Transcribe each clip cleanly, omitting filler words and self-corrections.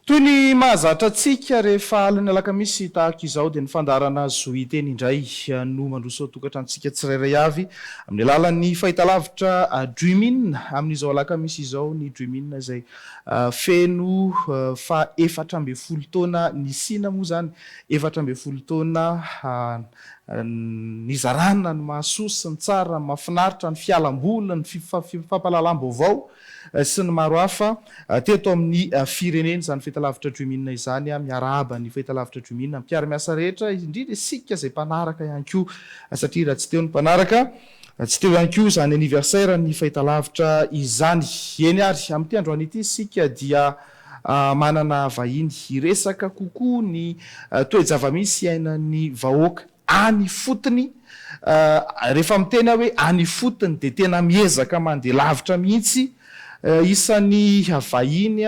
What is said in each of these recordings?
Toy ny mahazatra antsika rehefa alina Alakamisy tahaka izao dia ny fandarana zoiteny indray no mandroso tokatrantsika tsirairay avy amin'ny alalan'ny fahitalavitra Dreamin amin'izao Alakamisy izao ny Dreamin izay feno fa 4 taona nisina moa zany 4 taona ny Iarahana ny mahasoa ny tsara ny mahafinaritra ny fialamboly ny fampahalalam-baovao sy ny maro hafa teto amin'ny firenena izany fahitalavitra Dreamin izany miarahaba ny fahitalavitra Dreamin mpiara-miasa rehetra indrindra isika izay mpanaraka ihany koa satria raha tsy teo ny mpanaraka tsy teo ihany koa izany anniversaire ny fahitalavitra izany eny ary amin'ity androany ity isika dia manana vahiny hiresaka kokoa ny toe-java-misy ainan'ny vahoaka any fotony rehefa miteny hoe any fotony dia tena miezaka mandeha lavitra mihitsy isan'ny vahiny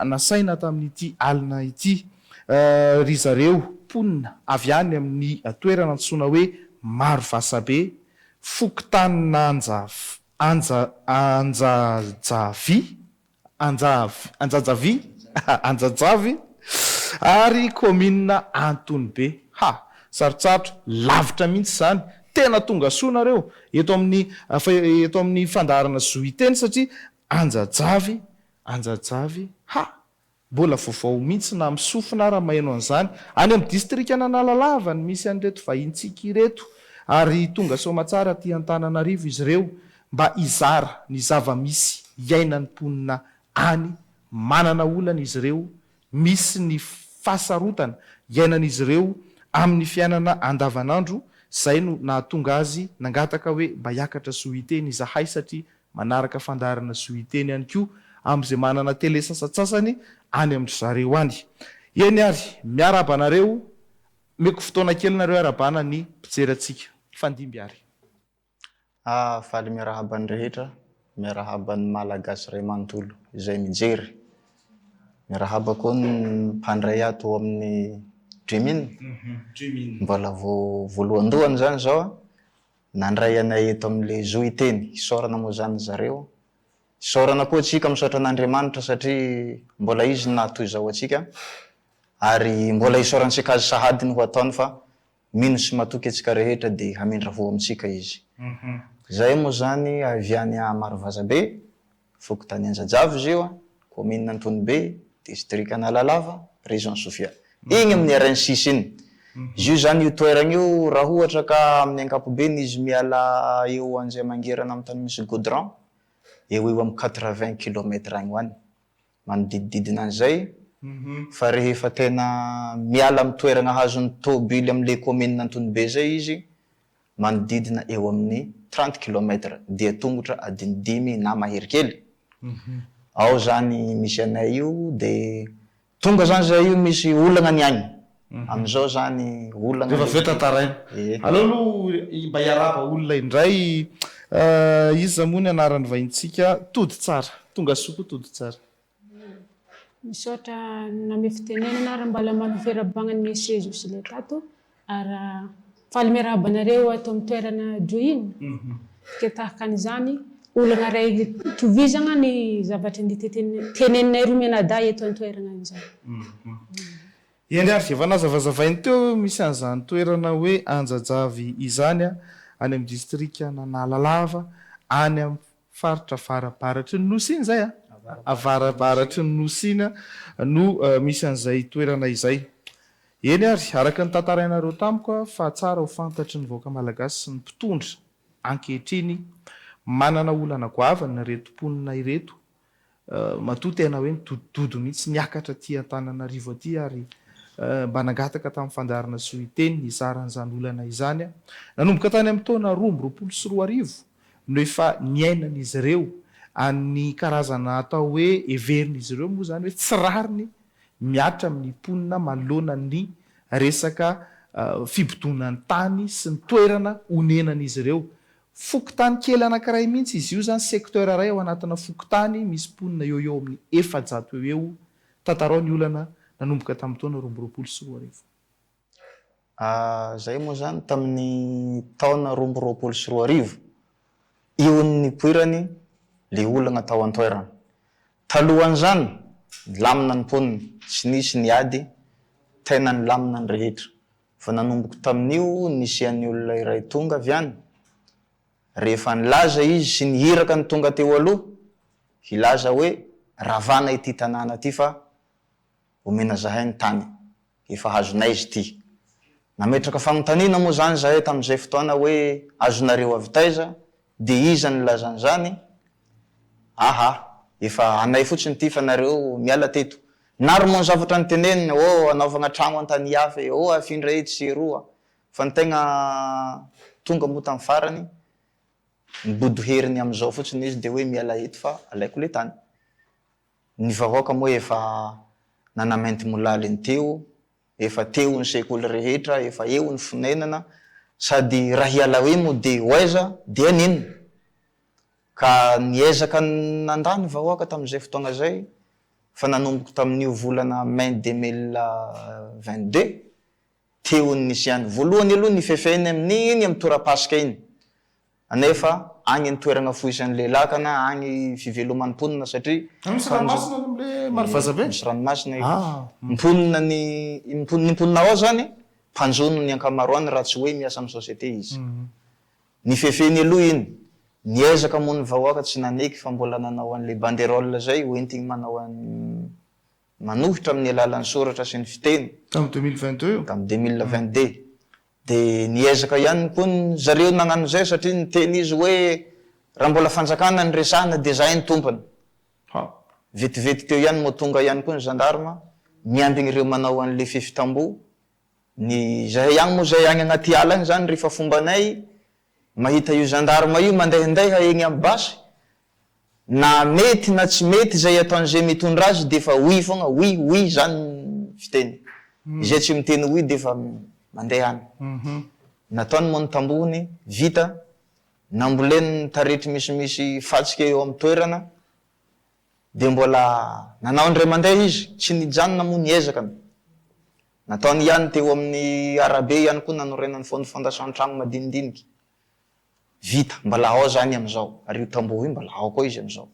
nasaina tamin'ity alina ity ry zareo mponina avy any amin'ny toerana antsoina hoe Marovaza be fokotanina anjajavy ary commune Antony be sarotsarotra lavitra mihitsy zany tena tonga soanareo eto amin'ny fandarana zoiteny satria anjajavy mbola vaovao mihitsy na misofina raha maheno an'izany any amin'ny distrika Analalava ny misy an'ireto vahintsika ireto ary tonga soamatsara ty Antananarivo izy ireo mba izara ny zava-misy iainan'ny mponina any manana olana izy ireo misy ny fasarotana iainan'izy ireo amin'ny fiainana andavanandro zay no nahatonga azy nangataka hoe mba hiakatra zoiteny izahay satria manaraka fandarana zoiteny ihany koa amin'izay manana tele sasatsasany any amin'ny zareo any eny ary miaraba nareo meko fotoana kely nareo arabana ny mpijery atsika fandimby ary faly miarahaban'ny rehetra miarahaban'ny malagasy ray manontolo izay mijery miarahaba koa ny mpandray ato amin'ny Dreamin mbola voalohandohany zany zao nandray anay eto amin'le zoiteny isaorana moa zany zareo isaorana koa atsika misaotra an'Andriamanitra satria mbola izy nahatoy zao atsika ary mbola isaorantsika azy sahady ny ho ataony fa mino sy matoky atsika rehetra dia hamindra voa amintsika izy zay moa zany avy any Marovaza be fokotany Anjajavy izy io commune Antony be district Analalava région Sofia igny amin'ny RN6 iny izy io zany io toerana io raha ohatra ka amin'ny ankapobeny izy miala eo an'izay mangerana amin'ny tany misy goudron eo amin'ny 80 km agny hoany manodidididina an'izay fa rehefa tena miala amin'ny toerana hazon'ny tôbily amin'le commune Antony be zay izy manodidina eo amin'ny 30 km dia tongotra adiny 5 na mahery kely ao zany misy anay io dia tonga zany zay io misy olana ny agny amin'izao zany olana rehefa veta taraina aleo mba hiarahaba olona indray izy zamony anaran'ny vahintsika tody tsara tonga soa tody tsara misaotra name fitenenana ary mbala manoferabagna ny message sy le tato ary faly miarahabanareo ato amin'ny toerana Dreamin ke tahaka an'izany olana ray tovizagna ny zavatra teneninay roa mianaday eto an-toerana izany eny ary efa nazavazavainy teo misy an'izany toerana hoe Anjajavy izany any amin'ny distrika Analalava any amin'ny faritra avarabaratry ny Nosy zay avarabaratry ny Nosy no misy an'izay toerana izay eny ary araka ny tantarainareo tamiko fa tsara ho fantatry ny vahoaka malagasy sy ny mpitondra ankehitriny manana olana goavana reto mponina ireto matoa tena hoe mitodododo mihitsy niakatra ty Antananarivo aty ary mba nangataka tamin'ny fandarana zoiteny nizaran'izany olana izany nanomboka tany amin'ny taona 2024 no efa niainan'izy ireo any karazana atao hoe everin'izy ireo moa zany hoe tsy rariny miatra amin'ny mponina manoloana ny resaka fibodonan-tany sy ny toerana onenan'izy ireo fokotany kely anankiray mihitsy izy io zany secteur ray ao anatina fokotany misy mponina eo amin'ny 400 eo tantarao ny olana nanomboka tamin'ny taona 2024 zay moa zany tamin'ny taona 2024 io ny poirany le olana tao an-toerana talohan'izany lamina ny mponina, tsy nisy ny ady, tena ny lamina ny rehetra. Fa nanomboky tamin'io nisy an'ny olona iray tonga avy any. Rehefa nilaza izy sy nihiraka ny tonga teo aloha, hilaza hoe ravana ity tanàna ty fa omena zahay ny tany, efa hazonay izy ty. Nametraka fanontaniana moa zany zahay tamin'izay fotoana hoe azonareo avy taiza, de iza ny lazan'izany? Efa anay fotsiny ty fa nareo miala teto. Naro moa ny zavatra ny tenenina, anaovana trano an-tany hafa, afindra etsy sy eroa. Fa ny tegna tonga moa tamin'ny farany, nibodo heriny am'izao fotsiny izy de hoe miala eto fa alaiko le tany. Ny vahoaka moa efa nanamainty molaly ny teo, efa teo ny sekoly rehetra, efa eo ny fonenana, sady raha hiala hoe moa de hoaiza de anino. Ka niezaka nandany vahoaka tamin'izay fotoana zay, fa nanomboky tamin'io volana mai 2022, teo ny nisy any. Voalohany aloha nifefeny amin'iny amin'ny tora-pasika iny. Anefa agny ny toerana foisan'le lakana, agny fiveloman'ny mponina satria misy ranomasina am'le Marovaza be? misy ranomasina. Mponina ny mponina ao zany, mpanjono ny ankamaroany raha tsy hoe miasa amin'ny société izy. Nifefeny aloha iny. Niezaka moa ny vahoaka tsy naneky fa mbola nanao an'le banderole zay hoentigny manao manohitra amin'ny alalan'ny soratra sy ny fiteny. Tamin'ny 2022? Tamin'ny 2022. De niezaka ihany koa zareo nagnano zay satria niteny izy hoe raha mbola fanjakana ny resahana de zay ny tompony. Vetivety teo ihany moa tonga ihany koa ny gendarme, miambigny ireo manao an'le fifitambo. Ny zahay ihany moa zay agny agnaty ala agny zany rehefa fombanay, mahita io gendarme io mandehandeha egny amin'ny basy, na mety na tsy mety zay ataon'izay mitondra azy de fa oui fogna, oui zany fiteny. Izay tsy miteny oui de fa mandeha any. Nataony moa ny tambony, vita, namboleny taretry misimisy fatsika eo amin'ny toerana, de mbola nanao ndray mandeha izy, tsy nijanona moa niezaka. Nataony ihany teo amin'ny arabe ihany koa nanorenany fondation trano madinidiniky. Vita, mbala ao zany am'izao, ary io tamboho io mbala ao koa izy am'izao.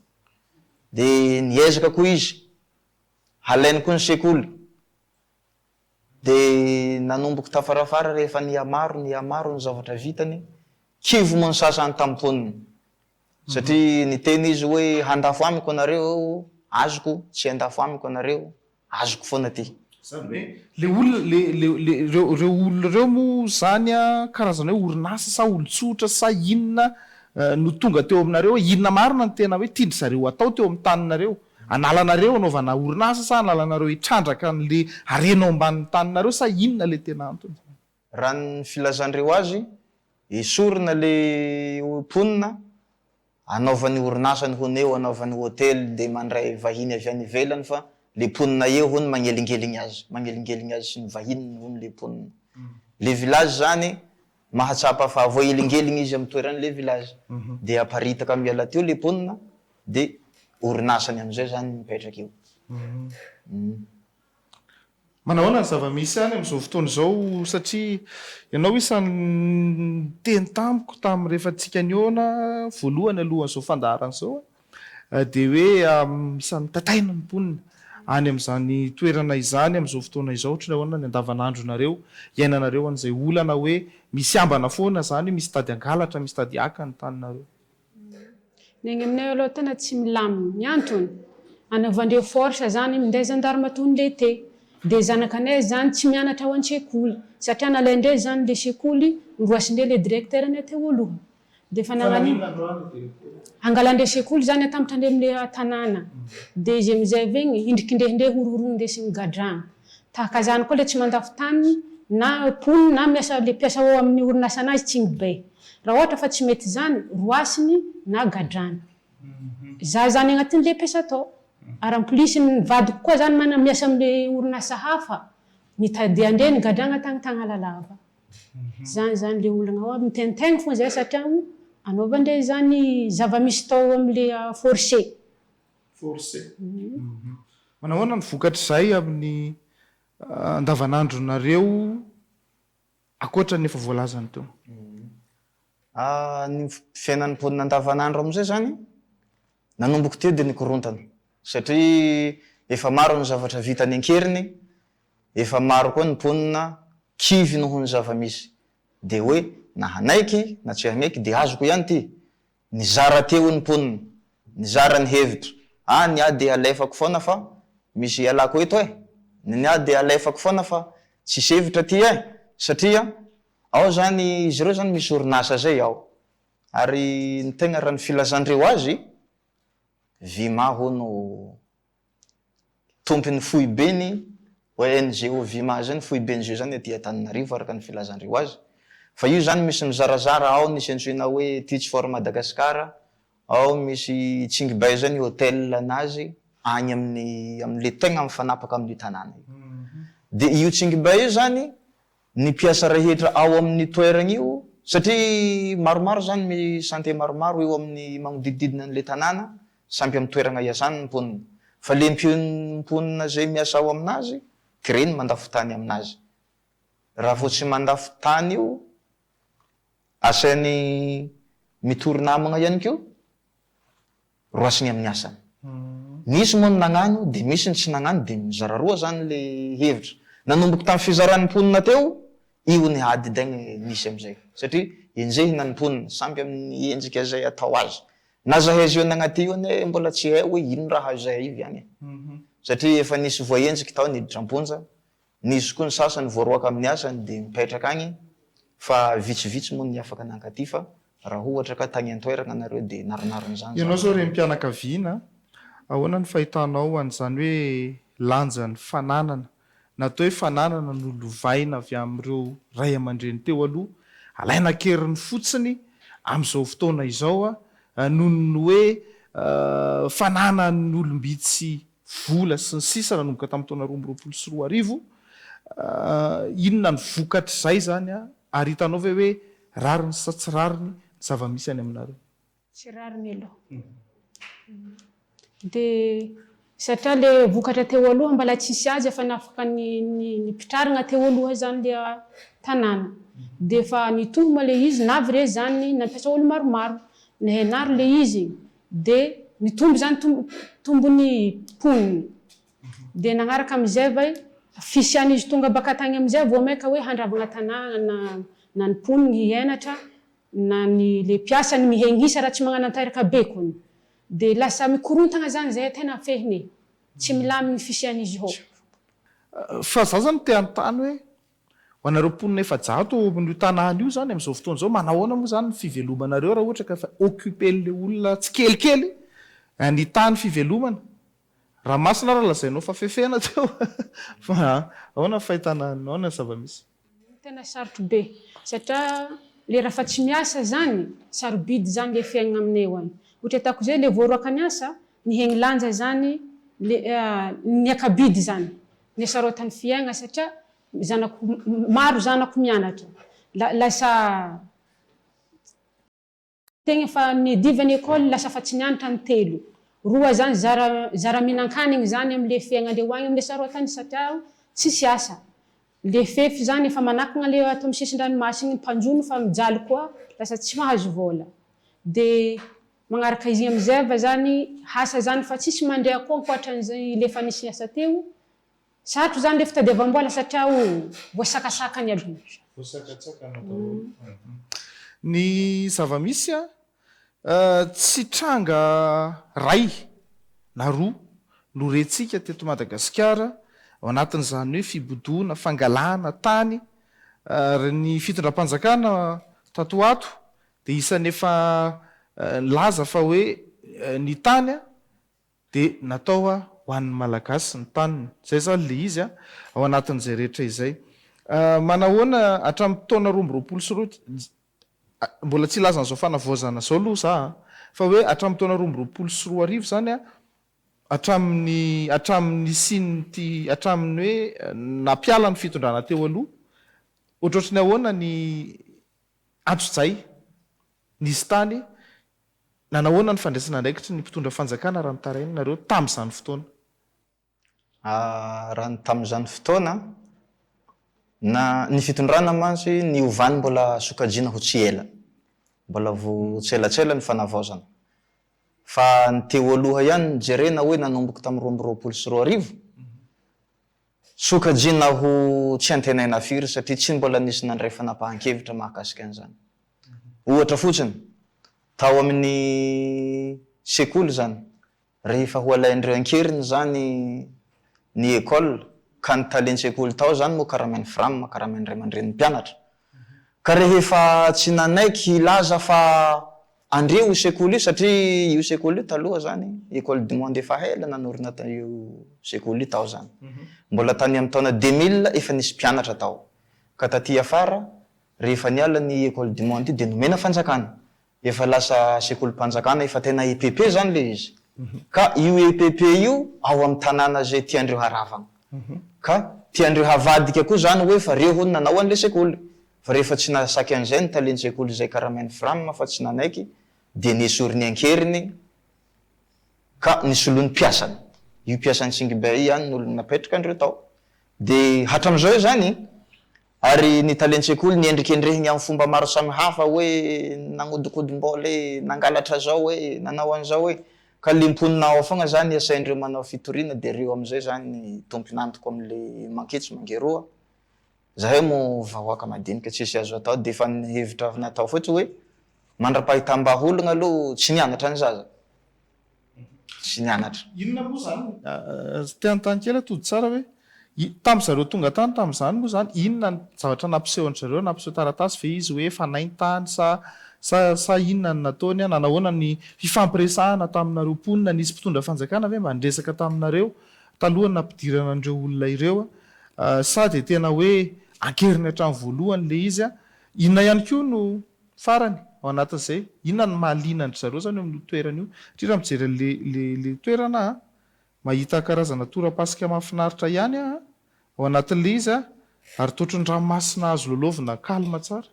De niezaka koa izy, halainy koa ny sekoly. De nanomboky tafarafara rehefa niamaro ny zavatra vitany, kivo moa ny sasany tamponiny. Satria niteny izy hoe handafo amiko anareo, azoko, tsy handafo amiko anareo, azoko foana ty. Le olona reo olona reo moa zany karazana hoe orinasa sa olon-tsotra sa inona no tonga teo aminareo, inona marina ny tena hoe tindry zareo atao teo amin'ny taninareo, analanareo anaovana orinasa sa analanareo hitrandraka an'le arenao ambanin'ny taninareo sa inona le tena antony? Raha ny filazandreo azy, esorina le mponina, anaovan'ny orinasany honeo, anaovan'ny hôtely de mandray vahiny avy any ivelany fa le mponina eo hony magnelingeligny azy sy ny vahiny hony le mponina. Le village zany mahatsapa fa voaelingeligny izy amin'ny toeran'le village. De aparitaka miala teo le mponina, de orinasany am'izay zany mipetraka eo. Manahoana ny zava-misy any am'izao fotoana izao satria ianao isan'ny teny tamiko tamin'ny rehefa tsika niona voalohany alohan'izao fandaharana izao de hoe isan'ny tataina ny mponina any amin'izany toerana izany amin'izao fotoana izao ohatry ny ahoana ny andavanandronareo, iainanareo an'izay olana hoe misy ambana foana zany, misy tady angalatra, misy tady aka ny taninareo. Negny aminay aloha tena tsy milamina. Ny antony, anaovandreo force zany minday gendarme tony le te. De zanakanay zany tsy mianatra ao an-tsekoly. Satria nalaindreo zany le sekoly, roasindreo le directeur ny teo aloha. De fa nagnanino angalandreo sekoly zany atambatra ndreo amin'le tanàna. De izy am'izay avegny indrikindrehindreo horohoron ndesy gadrana. Tahaka zany koa le tsy mandafo tany na pony na miasa le piasa ao amin'ny orinasa anazy tsy mibe. Raha ohatra fa tsy mety zany, roasiny na gadrana. Za zany agnatin'le piasa atao. Ary en plus ny vadiko koa zany mana miasa amin'ny orinasa hafa, nitadiandreo ny gadrana tagna lalava. Zany le olana ao miteniteny fo zay satria anaovandreo zany zava-misy tao amin'le forcé. Manahoana ny vokatr'izay amin'ny andavanandronareo akoatra ny efa voalazany teo? Ny fiainan'ny mponina andavanandro am'izay zany, nanomboky teo de nikorontana. Satria efa maro ny zavatra vita ny ankeriny, efa maro koa ny mponina kivy noho ny zava-misy. De hoe na hanaiky na tsy hanaiky de azoko ihany ty. Nizara teo ny mponina, nizara ny hevitra. Ny ady alefako foana fa misy alako eto ny ady alefako foana fa tsy hevitra ty satria ao zany izy ireo zany misy orinasa zay ao. Ary ny tegna raha ny filazandreo azy, Vima hono tompony fohibeny ONG Vima zany fohibeny zany aty Antananarivo araka ny filazandreo azy. Fa io zany misy mizarazara ao nisy antsoina hoe Teach for Madagascar, ao misy Tsingibay zany hôtel anazy agny amin'le tegna mifanapaka amin'ny tanàna. De io Tsingibay io zany ny mpiasa rehetra ao amin'ny toerana io, satria maromaro zany mi santé maromaro eo amin'ny magnodidididina an'le tanàna, sampy amin'ny toerana iasany ny mponina. Fa le mponina zay miasa ao aminazy, tireny mandafo tany aminazy. Raha vao tsy mandafo tany io, asainy mitory namagna ihany keo, roasiny amin'ny asany. Misy moa ny nagnano, de misy ny tsy nagnano, de mizara roa zany le hevitra. Nanomboky tamin'ny fizaran'ny mponina teo, io ny ady degny misy amizay. Satria enjehina ny mponina, sampy amin'ny endrika zay atao azy. Na zahay zio nagnaty io ne mbola tsy hay hoe ino raha zay io ihany. Satria efa nisy voaenjiky tao niditra amponja, nisy koa ny sasany voaroaka amin'ny asany de mipetraka agny, fa vitsivitsy moa ny afaka nankaty fa raha ohatra ka tagny antoerana nareo de naronaron'izany. Ianao zao renim-pianakaviana, ahoana ny fahitanao an'izany hoe lanja ny fananana, natao hoe fananana no lovaina avy amin'ireo ray aman-dreny teo aloha, alaina keriny fotsiny amin'izao fotoana izao noho ny hoe fananana ny olombitsy vola sy ny sisa nanomboka tamin'ny taona 2024, inona ny vokatr'izay zany ary hitanao ve hoe rariny sa tsy rariny zava-misy any aminareo? Tsy rariny aloha. De satria le vokatra teo aloha mbala tsisy azy efa nafaka ny pitrarina teo aloha zany le tanàna. De fa nitohoma le izy navy re zany nampiasa olo maromaro, nehenary le izy de nitombo zany tombony mponina. De nagnaraka amizay vai fisian'izy tonga baka tagny amizay vao maika hoe handravagna tanàna na ny mponina hienatra na ny le mpiasa ny mihenghisa raha tsy magnananteraka bekony. De lasa mikorontagna zany zay tena fehiny, tsy milamy ny fisian'izy ho. Fa za zany te antany hoe ho anareo mponina efa jato amin'io tanàna io zany amin'izao fotoana zao, manahoana moa zany ny fivelomanareo raha ohatra ka fa occupé le olona tsy kelikely ny tany fivelomana? Raha masina raha lazainao fa fefena teo. Fa ahoana fahitana ahoana zava-misy? Tena sarotro be satria le raha fa tsy miasa zany sarobidy zany le fiainana aminay eo any. Ohatra atako zay le voaroaka ny asa, ny hegny lanja zany ny akabidy zany ny sarotany fiaigna satria maro zanako mianatra. Lasa tegna fa nidivany école lasa fa tsy nianatra ny telo. Roa zany zara minan-kanigny zany am'le fiaignandreo agny am'le sarotany satria tsisy asa. Le fefy zany efa manakagna le atao amin'ny sisin-dranomasina mpanjono fa mijaly koa lasa tsy mahazo vola. De magnaraka izy amizay va zany hasa zany fa tsisy mandeha koa ankoatran'izay le fa nisy asa teo. Sarotro zany le fitadiavam-bola satria voasakasakany aby. Ny zava-misy tsy tranga ray na roa no rentsika teto Madagasikara ao anatin'izany hoe fibodoana, fangalana tany ary ny fitondram-panjakana tato ato dia isany efa laza fa hoe ny tany dia natao ho an'ny malagasy ny taniny. Zay zany le izy ao anatin'izay rehetra izay. Manahoana hatramin'ny taona 2024 mbola tsy lazan'izao fanavaozana zao aloha za, fa hoe hatramin'ny taona 2024 zany hatramin'ny sinity hatramin'ny hoe napiala ny fitondrana teo aloha, ohatrohatrany ahoana ny antso-jay nisy tany, nanahoana ny fandraisana ndraikitry ny mpitondra fanjakana raha nitarainy nareo tamin'izany fotoana? Raha tamin'izany fotoana na ny fitondrana mantsy ny ovany mbola sokajiana ho tsy ela, mbola vo tselatsela ny fanavaozana. fa ny teo aloha ihany jerena hoe nanomboky tamin'ny 2024 sokajina ho tsy antenaina firy satria tsy mbola nisy nandray fanapahan-kevitra mahakasika an'izany. Ohatra fotsiny, tao amin'ny sekoly zany, rehefa ho alaindreo ankeriny zany ny école ka ny talentsekoly tao zany moa karamain'ny fram, karamain'ny ray aman-dren'ny mpianatra. Ka rehefa tsy nanaiky hilaza fa andreo io sekoly io satria io sekoly io taloha zany école du monde efa ela nanorina io sekoly io tao zany. Mbola tany amin'ny taona 2000 efa nisy mpianatra tao. Ka taty afara rehefa niala ny école du monde dia nomena fanjakana. Efa lasa sekoly mpanjakana efa tena EPP zany le izy. Ka io EPP io ao amin'ny tanàna zay tiandreo haravana. Ka tiandreo havadika koa zany hoe fa reo hono nanao an'le sekoly. Fa rehefa tsy nasaky an'izay ny talentsekoly zay karamain'ny fram fa tsy nanaiky dia nesoriny ankeriny ka nisoloany mpiasany. Io mpiasany Singibay ihany n'olona napetraka andreo tao. Dia hatram'izao io zany ary ny talentsekoly niendrikendrehiny amin'ny fomba maro samihafa hoe nagnodikodim-bola nangalatra zao hoe nanao an'izao hoe ka limponina ao fogna zany asaindreo manao fitoriana dia reo am'izay zany tompinantoko amin'le mankitso mangeroa. Zahay mo vahoaka madinika tsisy azo atao dia efa ny hevitra avy natao fotsy hoe mandrapahitam-bahologna aloha tsy nianatra ny zaza. Tsy nianatra. Inona moa zany? Tiany kely atody tsara hoe tamin'ny zareo tonga tany tamin'izany moa zany inona ny zavatra nampisehoany zareo nampiseho taratasy ve izy hoe fanaintany sa inona ny nataony nanahoana ny fifampiresahana taminareo mponina nisy mpitondra fanjakana ve mba nresaka taminareo talohany nampidirana andreo olona ireo sa dia tena hoe ankeriny hatrany voalohany le izy inona ihany koa no farany ao anatin'izay inona ny mahaliana zareo zany amin'ny toerana io satria raha mijery le toerana mahita karazana torapasika mahafinaritra ihany ao anatin'le izy ary totrony ranomasina azo lolovina kalma tsara.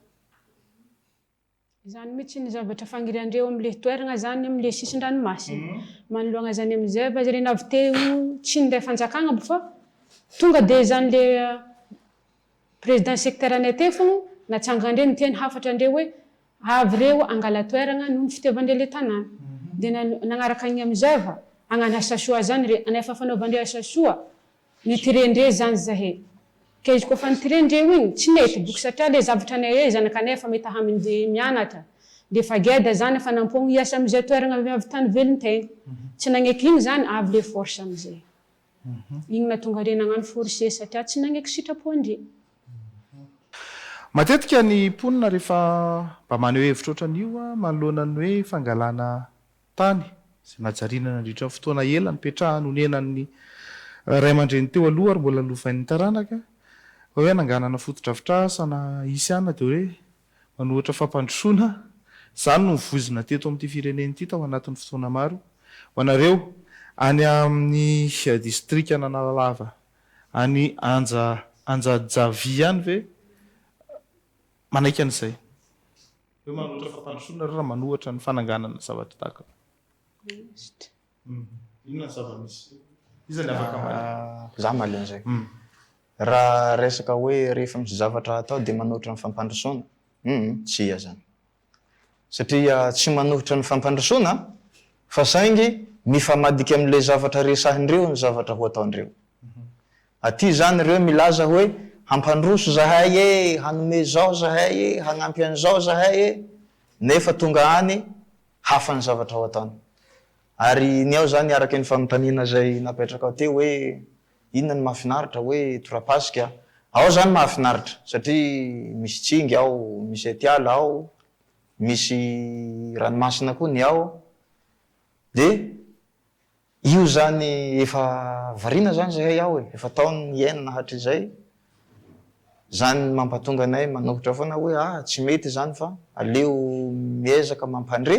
Zany mihitsy ny zavatra fangiriandreo amin'le toerana zany amin'le sisin-dranomasina. Manoloana zany amin'izay fa zareo avy teo tsy ninday fanjakana fa tonga dia zany le président secteur-ny teo fogna natsangandreo ny teny hafatra andreo hoe avy reo angala toerana noho ny fitiavandreo le tanàna. Dia nagnaraka ny amin'izay fa agnano asa soa zany anefa fanaovandreo asa soa nitirendreo zany zahay. Ka izy koa fa nitirendreo igny tsy nety boky satria le zavatra nay zanaka anefa mety hamindry mianatra dia fa geda zany fa nampogno hiasa amin'izay toerana avy tany velon-tegna. Tsy nagneky igny zany avy le force amin'izay. Igny natonga reo nagnano forcé satria tsy nagneky sitrapon'andreo. Matetika ny mponina rehefa mba maneho hevitra ohatran'io manoloana ny hoe fangalana tany izay najariana nandritra fotoana ela nipetrahany honenan'ny ray aman-dreny teo aloha ary mbola lovain'ny taranaka hoe nanganana fotodrafitrasa na isy ihany dia hoe manohatra fampandrosoana izany no mivozona teto amin'ity fireneny ity tao anatin'ny fotoana maro ho anareo any amin'ny district Analalava any Anjajavy ihany ve manaiky an'izay hoe manohatra fampandrosoana raha manohatra ny fananganana zavatra tahaka inona zava-misy izany afaka za maly an'izay raha resaka hoe rehefa misy zavatra atao dia manohitra ny fampandrosoana tsy iya zany satria tsy manohitra ny fampandrosoana fa saingy mifamadika amin'ilay zavatra resahandreo ny zavatra ho ataondreo. Aty zany reo milaza hoe hampandroso zahay hanome zao zahay hanampy an'izao zahay nefa tonga any hafa ny zavatra ho ataony. Ary ny ao zany araka ny fanontaniana zay napetraka teo hoe inona ny mahafinaritra hoe torapasika ao zany mahafinaritra satria misy tsingy ao, misy atiala ao, misy ranomasina koa ny ao dia io zany efa variana zany zahay ao efa taony enina hatrizay zany mampatonga anay manohitra foana hoe tsy mety zany fa aleo miezaka mampandre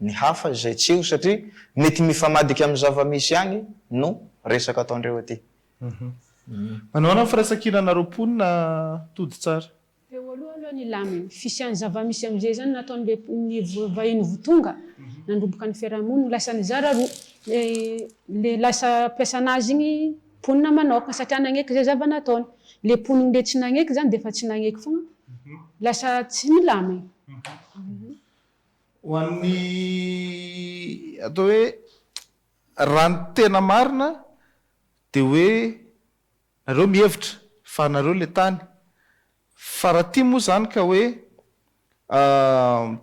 ny hafa izay tsy eo satria mety mifamadika amin'ny zava-misy agny no resaka ataondreo aty. Manaona ny firaisan-kinanareo mponina tody tsara? Teo aloha ny laminy fisian'ny zava-misy amin'izay zany nataon'le vahiny votonga nandromboka ny fiarahamonina lasa nizara roa le lasa ampiasana azy igny mponina manokana satria nagneky zay zava-nataony. Le mponina le tsy nagneky zany dia efa tsy nagneky fogna lasa tsy milaminy. Ho an'ny atao hoe raha ny tena marina dia hoe nareo mihevitra fa nareo le tany fa raha tia moa zany ka hoe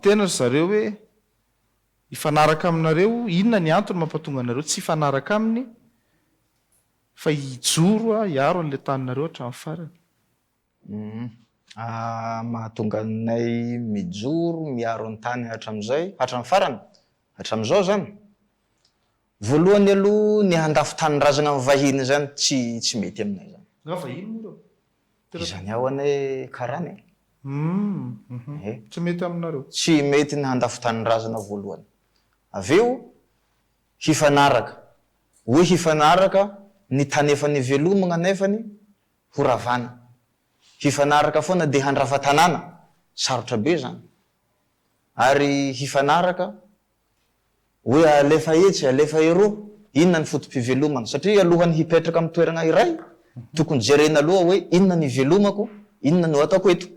tena ry zareo hoe hifanaraka aminareo, inona ny antony mampatonga anareo tsy hifanaraka aminy fa hijoro hiaro an'le taninareo hatramin'ny farany? Mahatonga anay mijoro miaro ny tany hatramin'ny farany, hatramin'izao zany. Voalohany aloha ny handafy tanin-drazana amin'ny vahiny zany tsy mety aminay zany. Nga vahiny moa reo? Izany ao anay karany. Tsy mety aminareo? Tsy mety ny handafy tanin-drazana voalohany. Aveo hifanaraka. Hoe hifanaraka ny tany efa nivelomana nefany horavana. Hifanaraka foana dia handrafa tanàna, sarotra be zany. Ary hifanaraka hoe alefa etsy, alefa eroa, inona ny fotom-pivelomana. Satria alohan'ny hipetraka amin'ny toerana iray, tokony jerena aloha hoe inona ny velomako, inona no ataoko eto.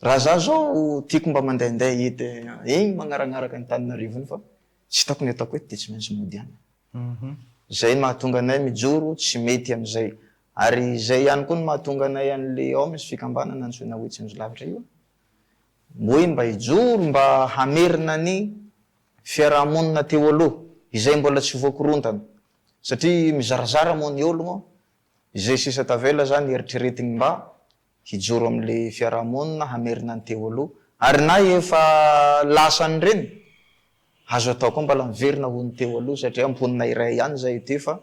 Raha za zao tiako mba mandehandeha hety eny magnaranaraka ny taninarivony fa tsy hitako ny ataoko eto dia tsy maintsy mody any. Zay mahatonga anay mijoro, tsy mety amin'izay. Ary zay ihany koa no mahatonga anay an'le ao misy fikambanana antsoina hoe tsinjolavitra io. Hoe mba hijoro, mba hamerina ny fiarahamonina teo aloha, izay mbola tsy voakorontana. Satria mizarazara moa ny olo moa, izay sisa tavela zany eritreretiny mba hijoro amin'le fiarahamonina, hamerina ny teo aloha. Ary na efa lasany reny, azo atao koa mbala miverina ho ny teo aloha satria mponina iray ihany zay ity fa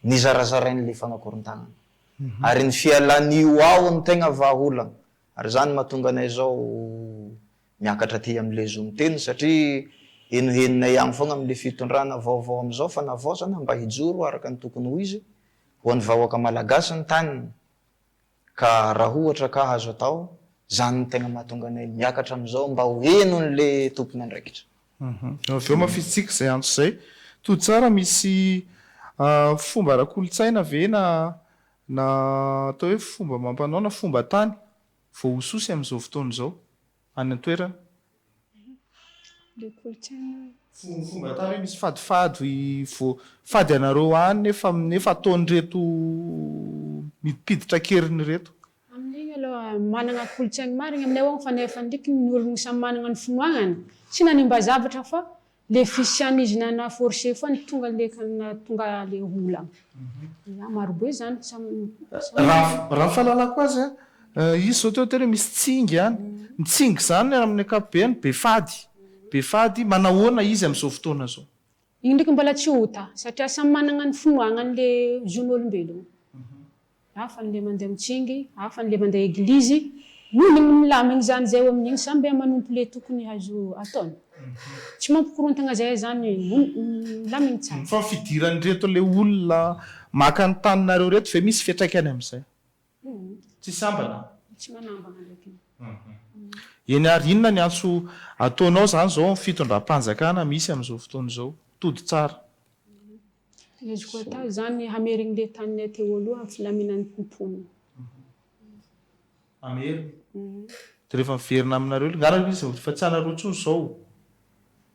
nizarazarain'le fanakorontanana. Ary ny fialan'io ao ny tegna vahaolana. Ary zany mahatonga anay zao miakatra aty amin'le zomiteny satria henoheninay ihany foana amin'le fitondrana vaovao amin'izao fa navaozana mba hijoro araka ny tokony ho izy ho an'ny vahoaka malagasy ny taniny. Ka raha ohatra ka azo atao, zany ny tegna mahatonga anay miakatra amin'izao mba ho henon'le tompony andraikitra. Aveo mafitsika zay antso zay. Tody tsara misy fomba ara-kolotsaina ve na atao hoe fomba mampanao na fomba tany vao hososy amin'izao fotoana izao any an-toerana? Fomba tany hoe misy fadifady fady anareo any nefa ataon'reto mipiditra keriny reto? Amin'igny aloha manana kolotsaina marina aminay ao fa nefa ndiky ny olona samy manana ny finoagnany. Tsy nanimba zavatra fa le fisian'izy na forcé foana tonga le olana. Maro be zany. Raha fahalalako azy izy zao teo tena misy tsingy any. Ny tsingy zany amin'ny ankapobeny be fady manahoana izy amin'izao fotoana zao? Igny ndraiky mbola tsy hota satria samy manana ny finoagnany le zon'olombelona. Hafa ny le mandeha mitsingy, hafa ny le mandeha eglizy. Nono milamigny zany zay amin'igny samby manompo le tokony azo ataony. Tsy mampikorontana zay zany milamigny tsara. Fa fidiran'ireto le olona maka ny taninareo reto fa misy fiantraikany amin'izay? Tsy sambana? Tsy manambana ndraiky. Eny ary inona ny antso ataonao zany zao amin'ny fitondram-panjakana misy amin'izao fotoana izao? Tody tsara. Eziko atao zany hamerigny le taninay teo aloha amin'ny filaminan'ny mponina. Amerina? Dia rehefa miverina aminareo ngana izy fa tsy anareo intsony zao.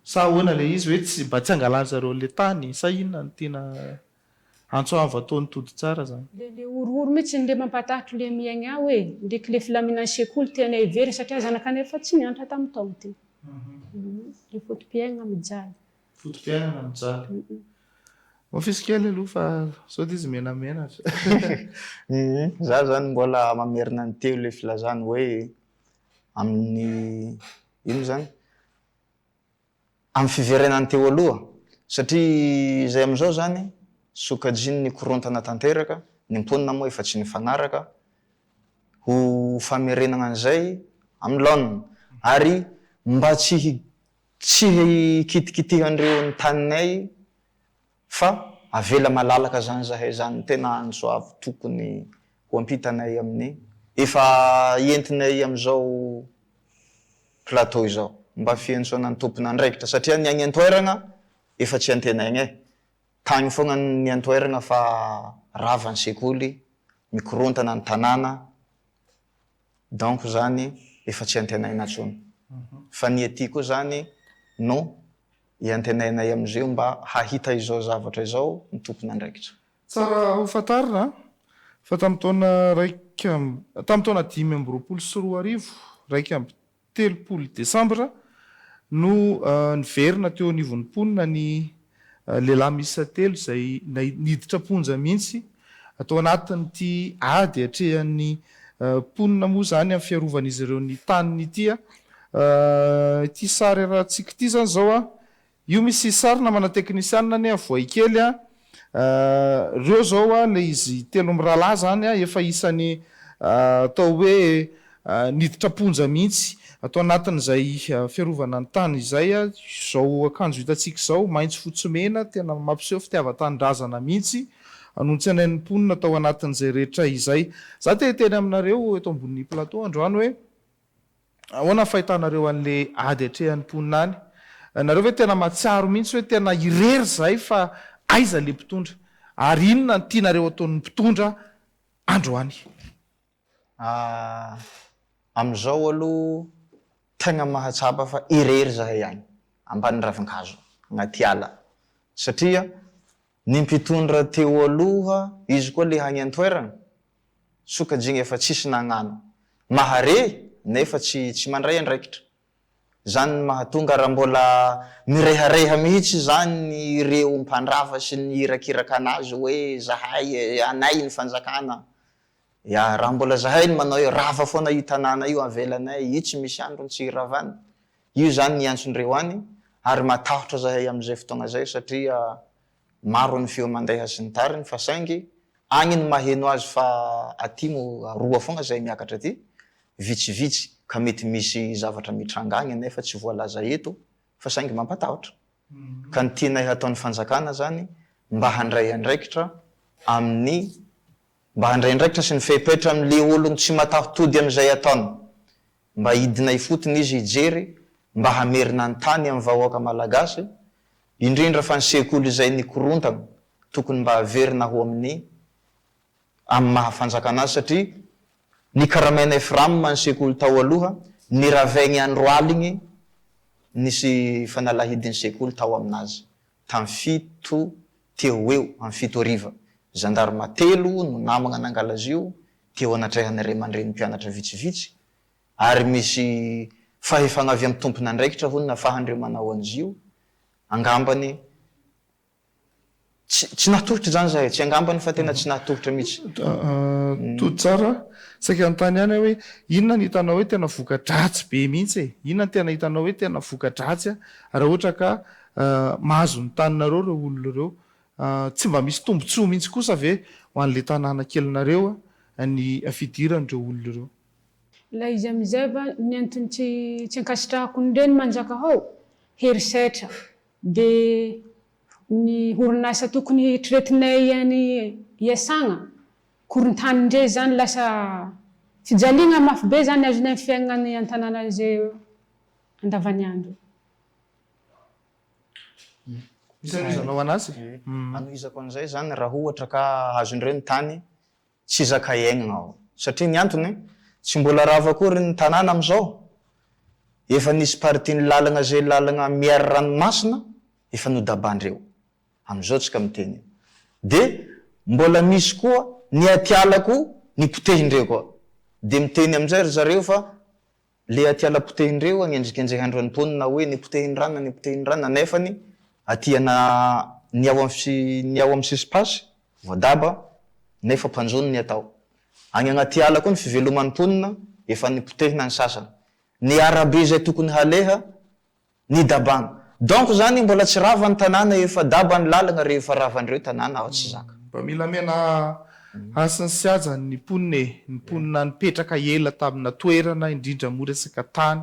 Sa ahoana le izy hoe mba tsy hangalany zareo le tany, sa inona ny tena antso avy ataony tody tsara zany? Le orooro mihitsy le mampatahitry le miaigna ao hoe ndraiky le filaminan'ny sekoly tena ivery satria zanakany efa tsy nianatra tamin'ny taona ty. Le fotom-piainana mijaly. Fotom-piainana mijaly. Mafisy kely aloha fa sao dia izy menamena. Za zany mbola mamerina ny teo le filazany hoe amin'ny ino zany? Amin'ny fiverenany teo aloha. Satria zay amin'izao zany sokajiny ny korontana tanteraka, ny mponina moa efa tsy nifanaraka ho famerenana an'izay amin'ny laonina. Ary mba tsy hikitikitihandreo ny taninay fa avela malalaka zany zahay zany tena antso avy tokony ho ampitanay amin'ny efa entinay amin'izao plateau izao mba fiantsoana ny tompony andraikitra satria ny agny an-toerana efa tsy antenaigny tany foana ny an-toerana fa rava ny sekoly mikorontana ny tanàna donc zany efa tsy antenaina intsony fa ny aty koa zany no iantenainay am'izeo mba hahita izao zavatra izao ny tompony andraikitra. Tsara ho fatarina fa tamin'ny taona 2024 raika amby 30 Desambra no niverina teo anivon'ny mponina ny lehilahy miisa 3 izay niditra ponja mihitsy atao anatin'ity ady hatrehan'ny mponina moa zany amin'ny fiarovan'izy ireo ny taniny ity ity sary rahantsika ity zany zao io misy sarina mana teknisianina ny avoay kely reo zao le izy 3 mirahalahy zany efa isany atao hoe niditra ponja mihitsy atao anatin'izay fiarovana-tany izay zao akanjo hitantsika zao maitso fotsy mena tena mampiseho fitiavan-tanindrazana mihitsy anontsanain'ny mponina atao anatin'izay rehetra izay. Za teny aminareo eto ambonin'ny plateau androany hoe ahoana fahitanareo an'le ady hatrehan'ny mponina any, nareo hoe tena matsiaro mihitsy hoe tena irery zay fa aiza le mpitondra ary inona ny tianareo ataon'ny mpitondra androany? Am'izao aloha tegna mahatsapa fa irery zahay ihany ambany ravin-kazo agnaty ala satria ny mpitondra teo aloha izy koa le hagny an-toerana sokajigny efa tsisy nagnano mahare nefa tsy mandray andraikitra. Zany mahatonga raha mbola mirehareha mihitsy zany ireo mpandrava sy ny irakiraka anazy hoe zahay anay ny fanjakana. Raha mbola zahay ny manao hoe rava foana io tanàna io avelanay, io tsy misy andro tsy iravana. Io zany ny antsondreo any ary matahotra zahay am'izay fotoagna zay satria maro ny feo mandeha sy ny tariny fa saingy agny ny maheno azy fa atimo roa foagna zay miakatra aty vitsivitsy ka mety misy zavatra mitranga agny nefa tsy voalaza eto fa saingy mampatahotra. Ka ny tianay hataon'ny fanjakana zany mba handray andraikitra sy ny fepetra am'le olony tsy matahotody am'izay ataony, mba hidinay fotony izy hijery mba hamerina ny tany amin'ny vahoaka malagasy, indrindra fa ny sekoly izay nikorontana tokony mba haverina ho amin'ny mahafanjakana azy satria ny karamainay Frama ny sekoly tao aloha ny ravaigny andro aligny nisy fanalahidin'ny sekoly tao aminazy tamin'ny 7 teo eo amin'ny 7 ariva. Zandarma 3 no namagna nangala azy io teo anatrehana ray aman-dreny mpianatra vitsivitsy ary misy fahefana avy amin'ny tompony andraikitra hono nafahandreo manao an'izy io angambany tsy nahatohitra zany zahay, tsy angambany fa tena tsy nahatohitra mihitsy. Todo tsara saika anontany ihany hoe inona ny hitanao hoe tena voka-dratsy be mihitsy inona ny tena hitanao hoe tena voka-dratsy raha ohatra ka mahazo ny taninareo reo olona reo tsy mba misy tombontsoa mihitsy kosa ve ho an'le tanàna kelinareo ny fidiran'ireo olona reo? La izy am'izay ny antony tsy ankasitrahako ny reny manjaka ao herisaitra de ny orinasa tokony hitretinay any Hiresahana koron-tany ndre zany lasa fijaliana mafy be zany azonay fiaignany an-tanàna zay andavaniandro. Isanao anazy? Anohizako an'izay zany raha ohatra ka azondreo ny tany tsy zaka iainana ao satria ny antony tsy mbola rava akory ny tanàna am'izao efa nisy party-ny lalagna zay lalagna miary ranomasina efa nodabandreo am'izao tsika miteny de mbola misy koa ny atialako ny potehindreo koa de miteny am'izay ry zareo fa le atiala potehindreo agnendrikenjehandro an'ponina hoe ny potehindrana nefany atiana ny ao amin'ny sisipasy voadaba nefa mpanjony ny atao agny agnaty ala koa ny fiveloman'ny mponina efa ny potehina ny sasany ny arabe zay tokony haleha ny dabana donc zany mbola tsy rava ny tanàna efa daba ny lalagna rehefa ravandreo tanàna ao tsy zaka. Mba mila mena asany sy ajany ny mponina nipetraka ela tamina toerana indrindra moresaka tany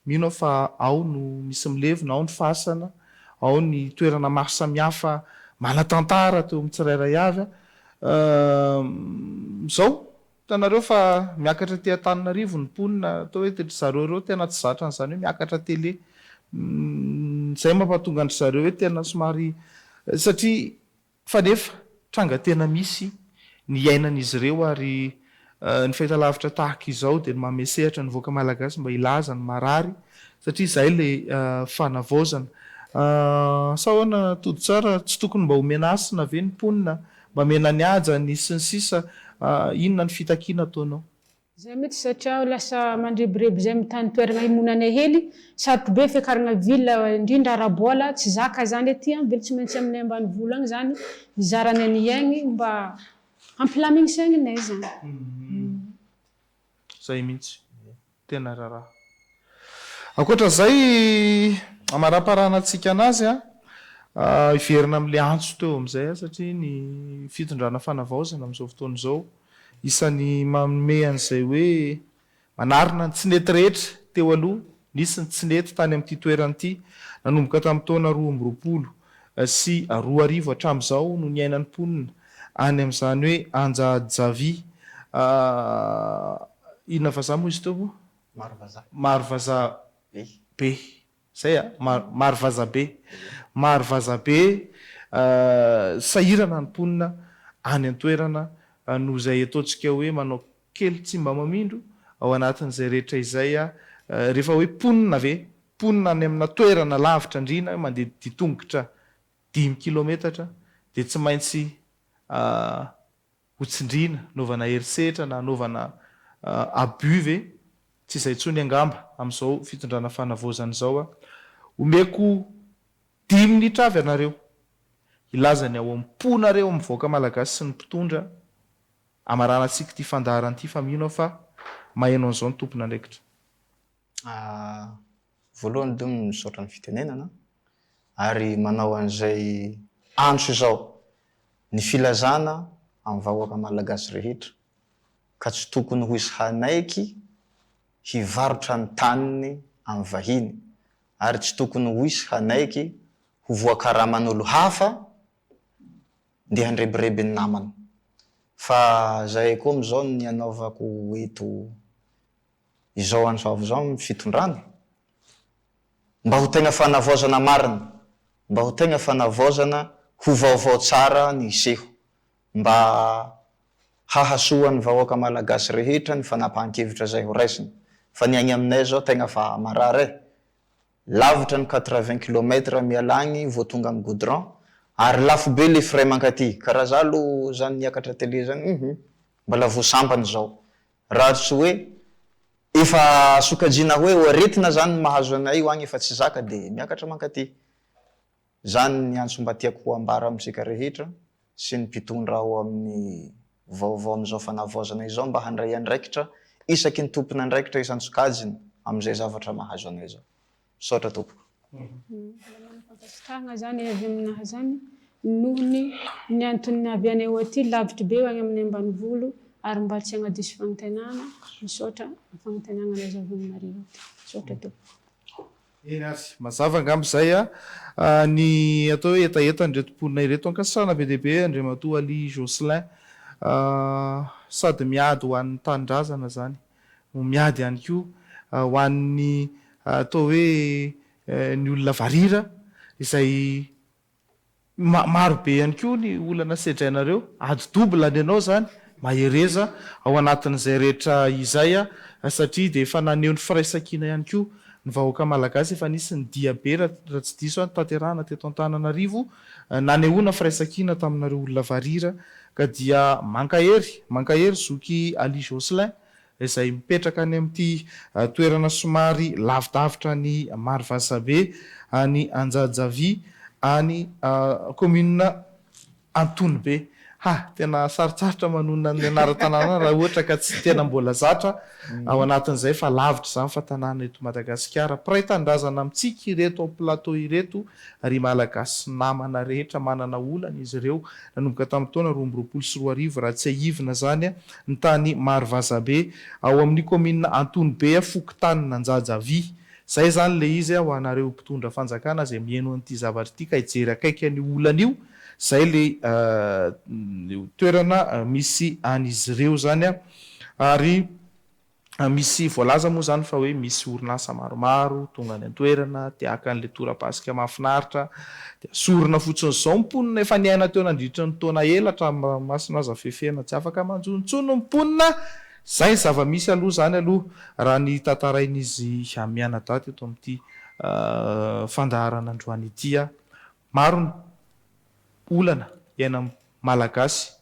mino fa ao no misy milevina ao ny fasana ao ny toerana maro samihafa manatantara teo amin'ny tsirairay avy zao tanareo fa miakatra ty Antananarivo ny mponina atao hoe tetry zareo reo tena tsy zatra n'izany hoe miakatra tele zay mampatonga andry zareo hoe tena somary satria fa nefa tranga tena misy ny iainan'izy ireo ary ny fahitalavitra tahaka izao dia mamesehatra ny voaka malagasy mba ilaza ny marary satria zay le fanavaozana. Sahoana todo tsara tsy tokony mba homena asina ve ny mponina mba mena ny aja ny sy ny sisa, inona ny fitakiana ataonao? Zay mety satria lasa mandrebireby zay mitany toerana imonana hely sady be fiakarana vila indrindra araboala tsy zaka zany aty velo tsy maintsy amin'ny ambanivolo agny zany izarany any aigny mba ampilamigny saigninay zany. Zay mihitsy tena raraha. Ankoatran'izay amaraparanantsika anazy iverina amin'le antso teo amin'izay satria ny fitondrana fanavaozana amin'izao fotoana izao isan'ny manome an'izay hoe manarina ny tsinety rehetra teo aloha, nisy ny tsinety tany amin'ity toerana ity nanomboka tamin'ny taona 2020 sy 2020 hatramin'izao no ny ainan'ny mponina any amin'izany hoe anjajavy inona vazaha moa izy teo moa? Marovaza be. Zay Marovaza be. Marovaza be sahirana ny mponina any an-toerana no zay ataontsika hoe manao kely tsy mba mamindro ao anatin'izay rehetra izay rehefa hoe mponina ve? Mponina any amina toerana lavitra andrina mandeha ditongotra 10 kilometatra dia tsy maintsy hotsindrina, naovana herisetra na naovana abus ve? Tsy izay tsony angamba amin'izao fitondrana fanavaozana izao. Omeko 10 minitra avy ianareo ilazany ao am-ponareo mivoaka malagasy sy ny mpitondra amaranantsika ity fandaharana ity fa mino fa mahaino an'izao ny tompona andraikitra. Voalohany do misaotra ny fitenenana ary manao an'izay antso izao ny filazana amin'ny vahoaka malagasy rehetra ka tsy tokony ho isy hanaiky hivarotra ny taniny amin'ny vahiny ary tsy tokony ho isy hanaiky ho voakaraman'olo hafa ndeha handrebireby ny namany. Fa zay koa am'izao ny anaovako eto izao ansoavo izao amin'ny fitondrana mba ho tegna fanavaozana marina, mba ho tegna fanavaozana ho vaovao tsara ny iseho, mba hahasoan'ny vahoaka malagasy rehetra ny fanapahan-kevitra zay ho raisiny. Fa ny agny aminay zao tegna fa marary lavitra ny 80 km mialagny vao tonga amin'ny goudron ary lafo be le frais mankaty karaha zalo zany niakatra télé zany mbola voasampany zao raha tsy hoe efa sokajina hoe aretina zany mahazo anay io agny efa tsy zaka dia miakatra mankaty. Zany ny antso mba tiako ambara amintsika rehetra sy ny mpitondra ao amin'ny vaovao amin'izao fanavaozana izao mba handray andraikitra isaky ny tompona andraikitra isan-tsokajiny amin'izay zavatra mahazo anay zao. Misaotra tompoko. Fantasitahana zany avy aminaha zany nohony ny antony avy anay aty lavitra be agny amin'ny ambanivolo ary mba tsy hagnadiso fagnantenana misaotra fagnantenana anay avy aminareo aty. Misaotra tompoko. Mazava angamba izay ny atao hoe etaeta ndreto mponina ireto ankasana be deaibe Andriamatoa Jolay sady miady ho an'ny tanindrazana zany, miady ihany koa ho an'ny atao hoe ny olona varira izay maro be ihany koa ny olana sedrainareo ady dobla ny anao zany mahereza ao anatin'izay rehetra izay satria dia efa naneho ny firaisan-kina ihany koa ny vahoaka malagasy efa nisy ny diabe raha tsy diso tanterahana teto Antananarivo nanehoana firaisan-kina taminareo olona varira ka dia mankahery zoky Jolay izay mipetraka any amin'ity toerana somary lavidavitra ny Marovaza be any Anjajavy any commune Antony be. Tena sarotsarotra manonona ny anara-tanàna raha ohatra ka tsy tena mbola zatra ao anatin'izay fa lavitra zany fa tanàna eto Madagasikara. Pray tandrazana amintsika ireto ao plateau ireto ary malagasy namana rehetra manana olana izy ireo nanomboka tamin'ny taona 2020 raha tsy ahivina zany ny tany Marovaza be ao amin'ny commune Antony be fokontany Anjajavy. Zay zany le izy ho anareo mpitondra fanjakana zay mieno an'ity zavatra ity ka hijery akaiky ny olana io. Zay le toerana misy an'izy ireo zany ary misy voalaza moa zany fa hoe misy orinasa maromaro tonga any an-toerana tiaka an'le tora-pasika mahafinaritra dia sorona fotsiny zao mponina efa niaina teo nandritra ny taona ela hatramin'ny masina aza fefena tsy afaka manjonontsony mponina Zay zava-misy aloha zany aloha raha ny tantarain'izy amiana daty eto amin'ity fandaharana androany ity maro ny olana iaina malagasy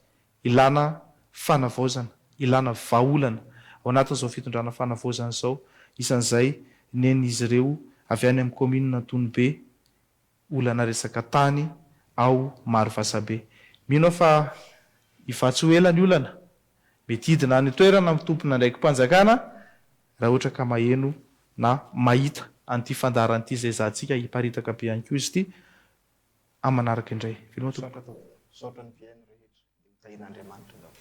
ilana fanavaozana, ilana vahaolana ao anatin'izao fitondrana fanavaozana zao, isan'izay nen'izy ireo avy any amin'ny commune Antononbe, olana resaka tany ao Marovaza be. Mino fa ifatsy ho ela ny olana mety hidina ny toerana amin'ny tompona ndraiky mpanjakana raha ohatra ka maheno na mahita an'ity fandaharan'ity zay zahantsika hiparitaka be ihany koa izy ity amin'ny manaraka indray. Saotra ny fiaina rehetra tahin'Andriamanitra zao.